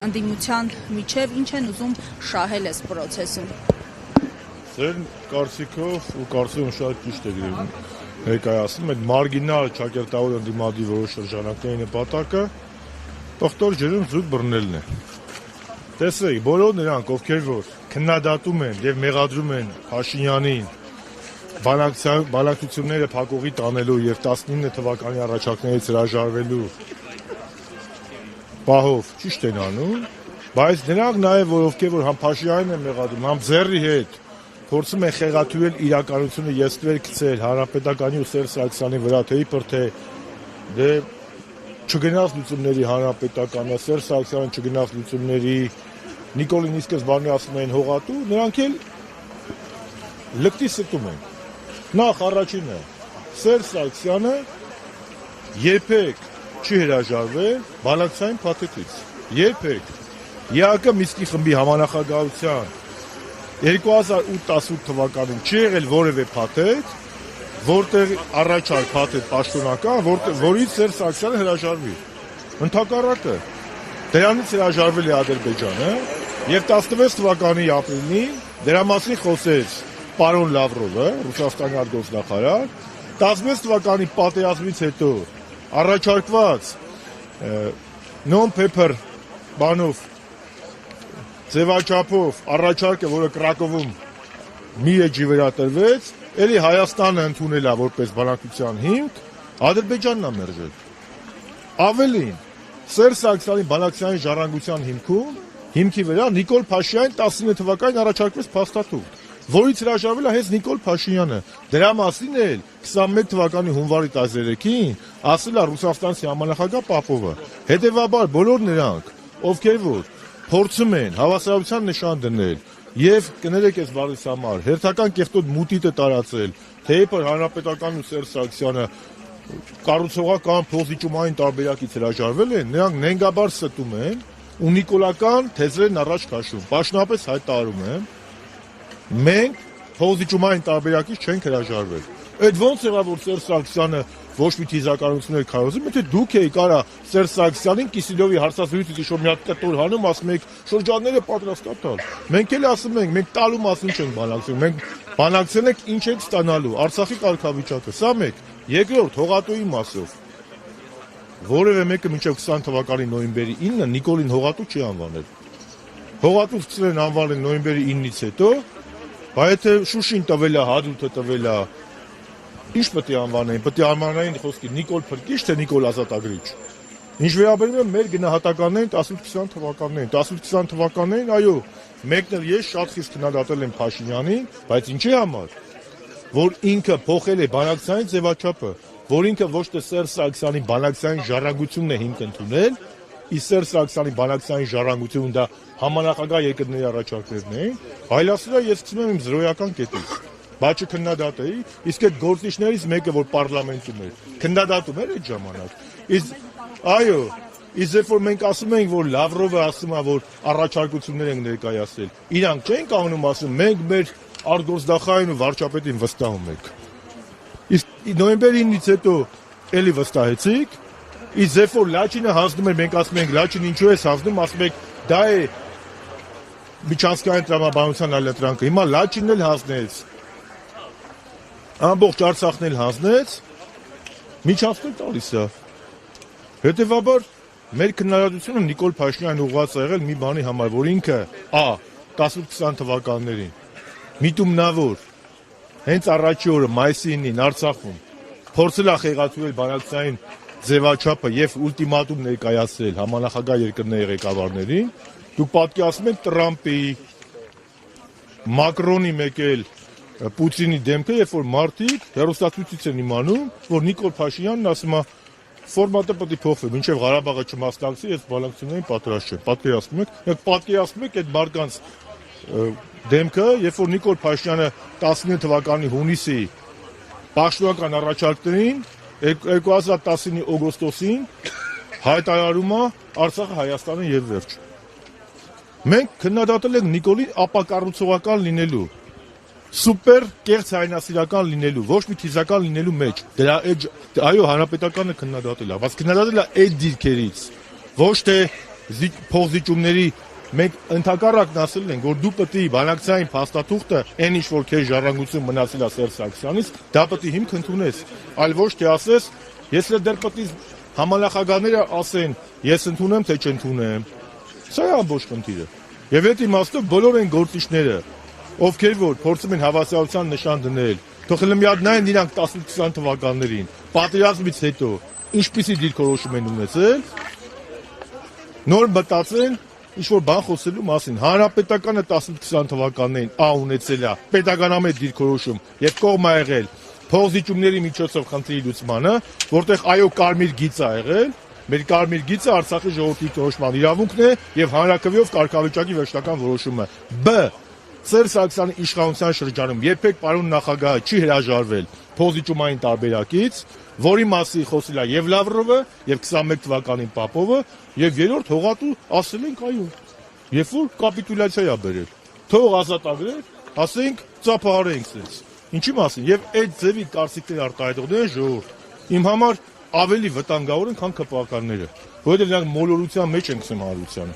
Ընդդիմության միջև ինչ են ուզում շահել այս պրոցեսում։ Ձեր կարծիքով ու կարծում շատ ճիշտ է ներկայացնում այդ մարգինալ ճակերտավոր ընդդիմադի որոշ շրջանակների նպատակը տողտոր ջրում զուտ բռնելն է։ Տեսեք, բոլոր նրանք, ովքեր որ քննադատում են եւ մեղադրում են Փաշինյանին բանակցությունները փակուղի տանելու եւ 19 թվականի առաջարկներից հրաժարվելու պահով ճիշտ են անում, բայց նրանք նաև որ ովքեր որ համ Փաշինյանին են մեղադրում, համ Ձեռի հետ փորձում են խեղաթյուրել իրականությունը եսվեր գցել Հանրապետականի ու Սերժ Սարգսյանի վրա, թե իբր թե դե չգնաց լուծումների Հանրապետականը, Սերժ Սարգսյանը չգնաց լուծումների, Նիկոլին ի սկզբանե ասում էին հողատու, նրանք էլ լկտի ստում են։ Նախ առաջինը Սերժ Սարգսյանը երբեք չի հրաժարվել բանակցային փաթեթից։ Երբեք ԵԱԿ Մինսկի խմբի համանախագահության 2018 թվականին չի եղել որևէ փաթեթ, որտեղ առաջարկ փաթեթ պաշտոնական, որից Սերժ Սարգսյանը հրաժարվի։ Ընդհակառակը դրանից հրաժարվել է Ադրբեջանը եւ 16 թվականի ապրիլին դրա մասին խոսեց պարոն Լավրովը, Ռուսաստանի արտգործնախարար, 16 թվականի պատերազմից հետո առաջարկված non-paper բանով ձևաչափով առաջարկը, որը Կրակովում մի էջի վրա տրվեց, էլի Հայաստանը ընդունել է որպես բանակցության հիմք, Ադրբեջանն է մերժել։ Ավելին, Սերժ Սարգսյանի բանակցային ժառանգության հիմքի վրա Նիկոլ Փաշինյանին 19 թվականին առաջարկվեց փաստաթուղթ, որից հրաժարվել է հենց Նիկոլ Փաշինյանը։ Դրա մասին էլ 21 թվականի հունվարի 13-ին ասել է Ռուսաստանցի համանախագահ Պապովը։ Հետևաբար բոլոր նրանք, ովքեր որ փորձում են հավասարության նշան դնել եւ կներեք այս բառից համար հերթական կեղտոտ մուտիտը տարածել, թե իբր Հանրապետականն ու Սերժ Սարգսյանը կառուցողական փոխզիջումային տարբերակից հրաժարվել են, նրանք նենգաբար ստում են ու նիկոլական թեզերն առաջ քաշում։ Պաշտոնապես հայտարարում եմ, մենք փոխզիջումային տարբերակից չենք հրաժարվել։ Այդ ոնց եղավ որ Սերժ Սարգսյանը ոչ մի թիզականություններ քարոզում, եթե դուք եք կարա Սերժ Սարգսյանին Կիսիլյովի հարցազրույցից իշոր մի հատ կտոր հանում, ասում եք շրջանները պատրաստ է տալ։ Մենք էլ ասում ենք, մենք տալու մասին չենք բանակցում, մենք բանակցել ենք ինչ ենք ստանալու, Արցախի կարգավիճակը, սա մեկ։ Երկրորդ հողատուի մասով որևէ մեկը մինչև 20 թվականի նոյեմբերի 9-ը Նիկոլին հողատու չի անվանել։ Հողատու սկսել են անվանել նոյեմբերի 9-ից հետո, բայց եթե Շուշին տվել է, Հադրութը տվել է, ինչ պետք է անվանեին, պետք է անվանեին խոսքի Նիկոլ Փրկիչ, թե Նիկոլ Ազատագրիչ։ Ինչ վերաբերում է մեր գնահատականներին 18-20 թվականներին, 18-20 թվականներին, այո, մեկն էլ ես շատ խիստ քննադատել եմ Փաշինյանին, բայց ինչի համար, որ ինքը փոխել է բանակցային ձևաչափը, որ ինքը ոչ թե Սերժ Սարգսյանի բանակցային ժառանգությունն է հիմք ընդունել, իսկ Սերժ Սարգսյանի բանակցային ժառանգությունը դա համանախագահ երկրների առաջարկներն էին, այլ ասելա ես սկսում եմ իմ զրոյական կետից, բայց չքննադատեի, իսկ այդ գործիչներից մեկը որ պարլամենտում էր, քննադատում էր այդ ժամանակ, իսկ այո, իսկ երբ որ մենք ասում ենք, որ Լավրովը ասում է, որ առաջարկություններ են ներկայացրել, իրանք չեն կանգնում ասում, մենք մեր արտգործնախարարին ու վարչապետին վստահում ենք։ Իսկ նոյեմբերի 9-ից հետո էլի վստահեցիք, իսկ երբ որ Լաչինը հանձնում էր, մենք ասում ենք Լաչին ինչու է հանձնում, ասում եք դա է միջանցքային տրամաբանության այլընտրանքը, հիմա Լաչինն էլ հանձնեց, ամբողջ Արցախն էլ հանձնեց, միջանցքն տալիս է։ Հետևաբար մեր քննադատությունը Նիկոլ Փաշինյանին ուղղված է եղել մի բանի համար, որ ինքը 18-20 թվականներին միտումնավոր հենց առաջի օրը մայիսի 9-ին Արցախում փորձել է խեղաթյուրել բանակցային ձևաչափը եւ ուլտիմատում ներկայացրել համանախագահ երկրների ղեկավարներին, դուք պատկերացնում եք Տրամպի, Մակրոնի մեկ էլ Պուտինի դեմքը, երբ որ մարդիկ հեռուստացույցից են իմանում, որ Նիկոլ Փաշինյանն ասում է ֆորմատը պետք է փոխվի, մինչև Ղարաբաղը չմասնակցի, ես բանակցություններին պատրաստ չեմ։ Պատկերացնում եք այդ մարդկանց դեմքը, երբ որ Նիկոլ Փաշինյանը 19 թվականի հունիսի պաշտոնական առաջարկներին 2019-ի օգոստոսին հայտարարում է Արցախը Հայաստանը եւ վերջ։ Մենք քննադատել ենք Նիկոլի ապակառուցողական լինելու, սուպեր կեղծ հայրենասիրական լինելու, ոչ մի թիզական լինելու մեջ։ Դրա այո, հանրապետականը քննադատել է, բայց քննադատել է այդ դիրքերից, ոչ թե փոխզիջումների մենք ընդհակառակն ասել ենք, որ դու պետք է բանակցային փաստաթուղթը, այն ինչ որ քեզ ժառանգություն մնացել է Սերժ Սարգսյանից, դա պետք է հիմք ընդունես, այլ ոչ թե ասես, ես էլ դեռ պետք է համանախագահները ասեն, ես ընդունեմ թե չընդունեմ։ Սա է ամբողջ խնդիրը։ Եվ այդ իմաստով բոլոր այն գործիչները, ովքեր որ փորձում են հավասարության նշան դնել, թող մի հատ նայեն իրանք 18-20 թվականներին, պատերազմից հետո ինչպիսի դիրքորոշում են ունեցել, նոր մտածեն ինչ-որ բան խոսելու մասին։ Հանրապետականը 18-20 թվականներին ունեցել է պետականամետ դիրքորոշում եւ կողմ ա եղել փոխզիջումների միջոցով խնդրի լուծմանը, որտեղ այո կարմիր գիծ ա եղել, մեր կարմիր գիծը Արցախի ժողովրդի որոշման իրավունքն է եւ հանրակրվեով կարգավիճակի վերջնական որոշումը։ Բ. Սերժ Սարգսյանի իշխանության շրջանում երբեք պարոն նախագահը չի հրաժարվել փոխզիջումային տարբերակից, որի մասին խոսել է եւ Լավրովը, եւ 21 թվականին Պապովը, եւ երրորդ հողատու ասել ենք այո։ Երբ որ կապիտուլյացիա է բերել, թող ազատագրել, ասենք ծափահարենք sense։ Ինչի մասին։ Եվ այդ ձևի կարծիքներ արտահայտողներ են ժողովուրդ։ Իմ համար ավելի վտանգավոր են, քան ԿՊԱ-ականները, որովհետեւ նրանք մոլորության մեջ են գցում հանրությանը։